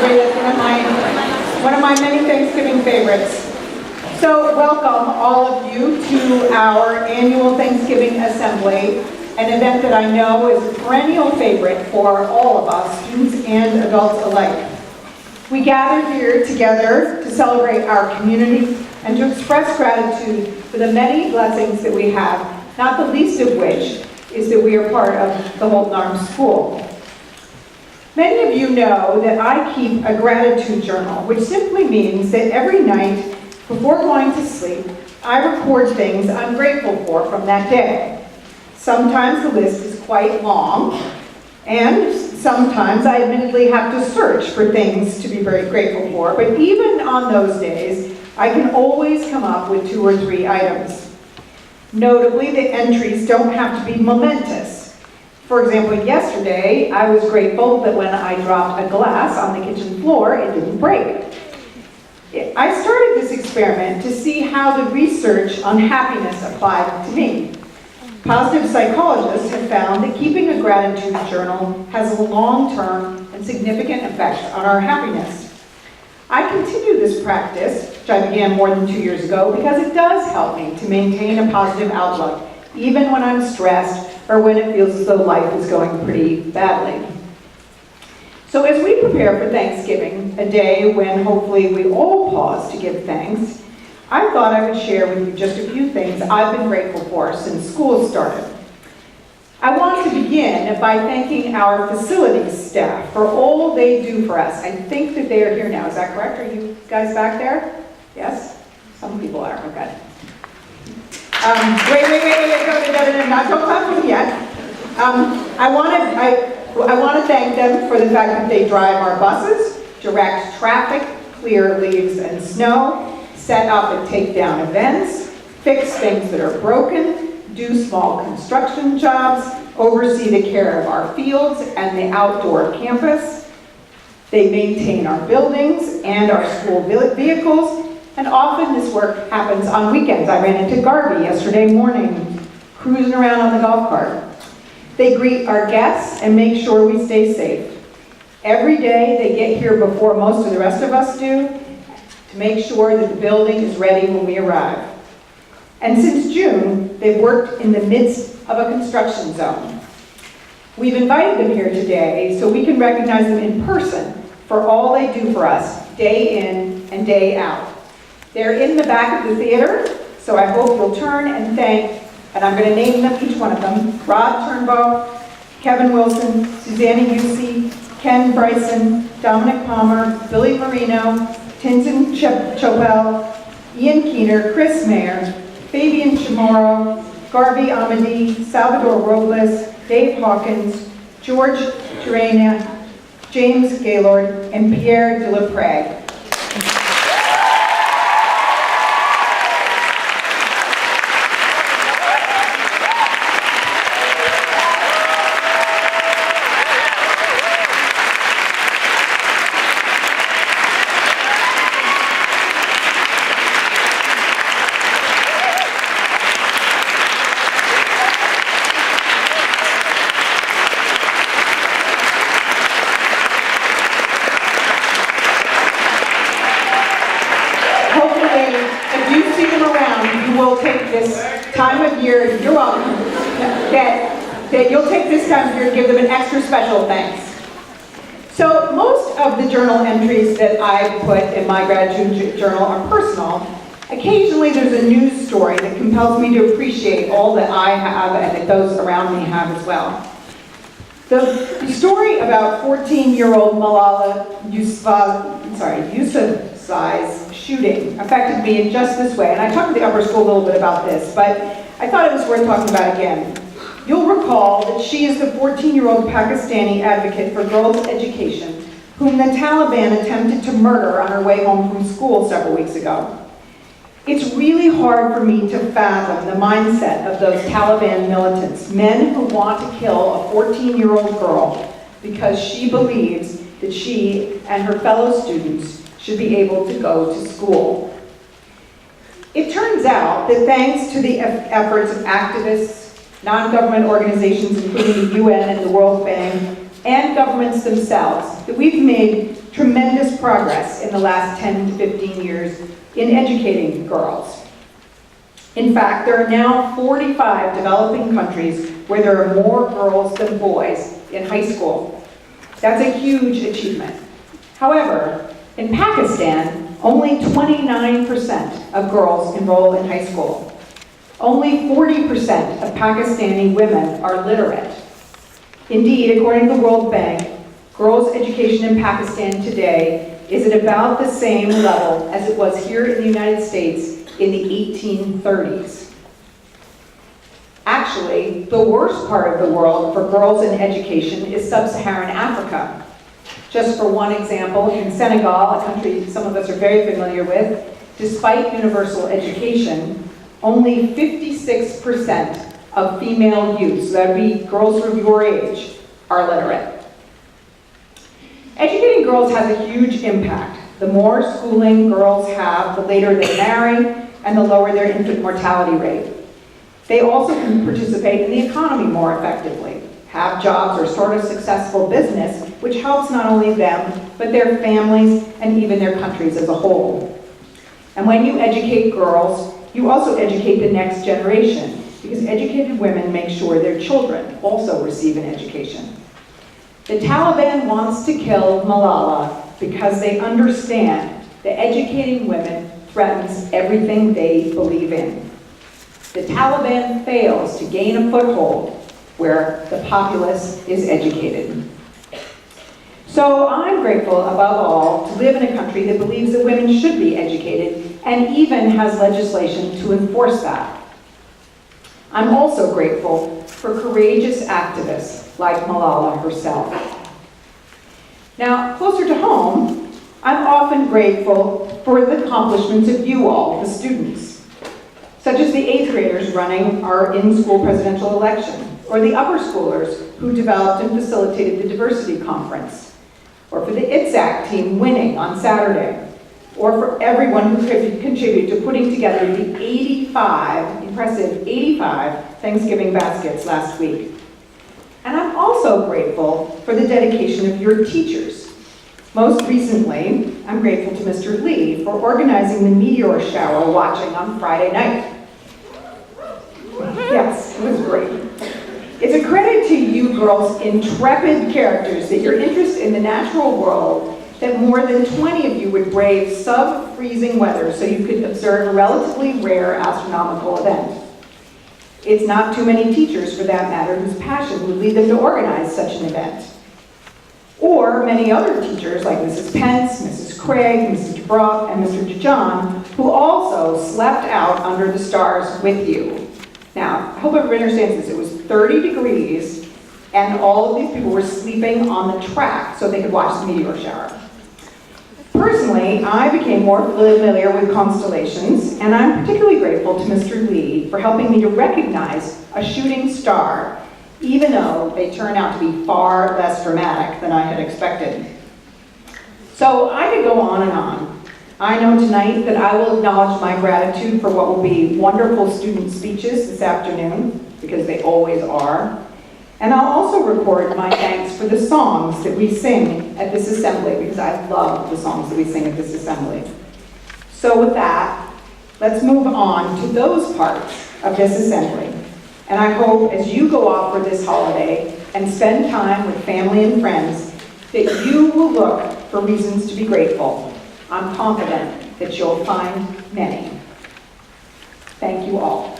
agree. That's one of my many Thanksgiving favorites. So welcome all of you to our annual Thanksgiving Assembly, an event that I know is a perennial favorite for all of us, students and adults alike. We gather here together to celebrate our community and to express gratitude for the many blessings that we have, not the least of which is that we are part of the Holton-Arms School. Many of you know that I keep a gratitude journal, which simply means that every night before going to sleep, I record things I'm grateful for from that day. Sometimes the list is quite long, and sometimes I admittedly have to search for things to be very grateful for, but even on those days, I can always come up with 2 or 3 items. Notably, the entries don't have to be momentous. For example, yesterday, I was grateful that when I dropped a glass on the kitchen floor, it didn't break. I started this experiment to see how the research on happiness applied to me. Positive psychologists have found that keeping a gratitude journal has a long-term and significant effect on our happiness. I continue this practice, which I began more than 2 years ago, because it does help me to maintain a positive outlook, even when I'm stressed or when it feels as though life is going pretty badly. So as we prepare for Thanksgiving, a day when hopefully we all pause to give thanks, I thought I would share with you just a few things I've been grateful for since school started. I want to begin by thanking our facilities staff for all they do for us. I think that they are here now. Is that correct? Are you guys back there? Yes? Some people are. Okay. Wait, don't clap for them yet. I want to thank them for the fact that they drive our buses, direct traffic, clear leaves and snow, set up and take down events, fix things that are broken, do small construction jobs, oversee the care of our fields and the outdoor campus. They maintain our buildings and our school vehicles, and often this work happens on weekends. I ran into Garvey yesterday morning, cruising around on the golf cart. They greet our guests and make sure we stay safe. Every day they get here before most of the rest of us do to make sure that the building is ready when we arrive. And since June, they've worked in the midst of a construction zone. We've invited them here today so we can recognize them in person for all they do for us, day in and day out. They're in the back of the theater, so I hope you'll turn and thank, and I'm going to name them, each one of them, Rod Turnbow, Kevin Wilson, Susanna Yusi, Ken Bryson, Dominic Palmer, Billy Marino, Tinson Chopel, Ian Keener, Chris Mayer, Fabian Chamorro, Garvey Amadi, Salvador Robles, Dave Hawkins, George Turena, James Gaylord, and Pierre de la Prague. You're welcome, that you'll take this time of year to give them an extra special thanks. So most of the journal entries that I put in my gratitude journal are personal. Occasionally there's a news story that compels me to appreciate all that I have and that those around me have as well. The story about 14-year-old Malala Yousafzai's shooting affected me in just this way, and I talked to the upper school a little bit about this, but I thought it was worth talking about again. You'll recall that she is the 14-year-old Pakistani advocate for girls' education, whom the Taliban attempted to murder on her way home from school several weeks ago. It's really hard for me to fathom the mindset of those Taliban militants, men who want to kill a 14-year-old girl because she believes that she and her fellow students should be able to go to school. It turns out that thanks to the efforts of activists, non-government organizations, including the UN and the World Bank, and governments themselves, that we've made tremendous progress in the last 10 to 15 years in educating girls. In fact, there are now 45 developing countries where there are more girls than boys in high school. That's a huge achievement. However, in Pakistan, only 29% of girls enroll in high school. Only 40% of Pakistani women are literate. Indeed, according to the World Bank, girls' education in Pakistan today is at about the same level as it was here in the United States in the 1830s. Actually, the worst part of the world for girls in education is sub-Saharan Africa. Just for one example, in Senegal, a country some of us are very familiar with, despite universal education, only 56% of female youth, so that would be girls of your age, are literate. Educating girls has a huge impact. The more schooling girls have, the later they marry, and the lower their infant mortality rate. They also can participate in the economy more effectively, have jobs or start a successful business, which helps not only them, but their families and even their countries as a whole. And when you educate girls, you also educate the next generation, because educated women make sure their children also receive an education. The Taliban wants to kill Malala because they understand that educating women threatens everything they believe in. The Taliban fails to gain a foothold where the populace is educated. So I'm grateful above all to live in a country that believes that women should be educated and even has legislation to enforce that. I'm also grateful for courageous activists like Malala herself. Now, closer to home, I'm often grateful for the accomplishments of you all, the students, such as the 8th graders running our in-school presidential election, or the upper schoolers who developed and facilitated the diversity conference, or for the ITSAC team winning on Saturday, or for everyone who could contribute to putting together the impressive 85 Thanksgiving baskets last week. And I'm also grateful for the dedication of your teachers. Most recently, I'm grateful to Mr. Lee for organizing the meteor shower watching on Friday night. Yes, it was great. It's a credit to you girls, intrepid characters, that your interest in the natural world, that more than 20 of you would brave sub-freezing weather so you could observe a relatively rare astronomical event. It's not too many teachers, for that matter, whose passion would lead them to organize such an event. Or many other teachers like Mrs. Pence, Mrs. Craig, Mrs. DeBrock, and Mr. DeJohn, who also slept out under the stars with you. Now, I hope everybody understands this. It was 30 degrees, and all of these people were sleeping on the track so they could watch the meteor shower. Personally, I became more familiar with constellations, and I'm particularly grateful to Mr. Lee for helping me to recognize a shooting star, even though they turn out to be far less dramatic than I had expected. So I could go on and on. I know tonight that I will acknowledge my gratitude for what will be wonderful student speeches this afternoon, because they always are. And I'll also record my thanks for the songs that we sing at this assembly, because I love the songs that we sing at this assembly. So with that, let's move on to those parts of this assembly. And I hope as you go off for this holiday and spend time with family and friends, that you will look for reasons to be grateful. I'm confident that you'll find many. Thank you all.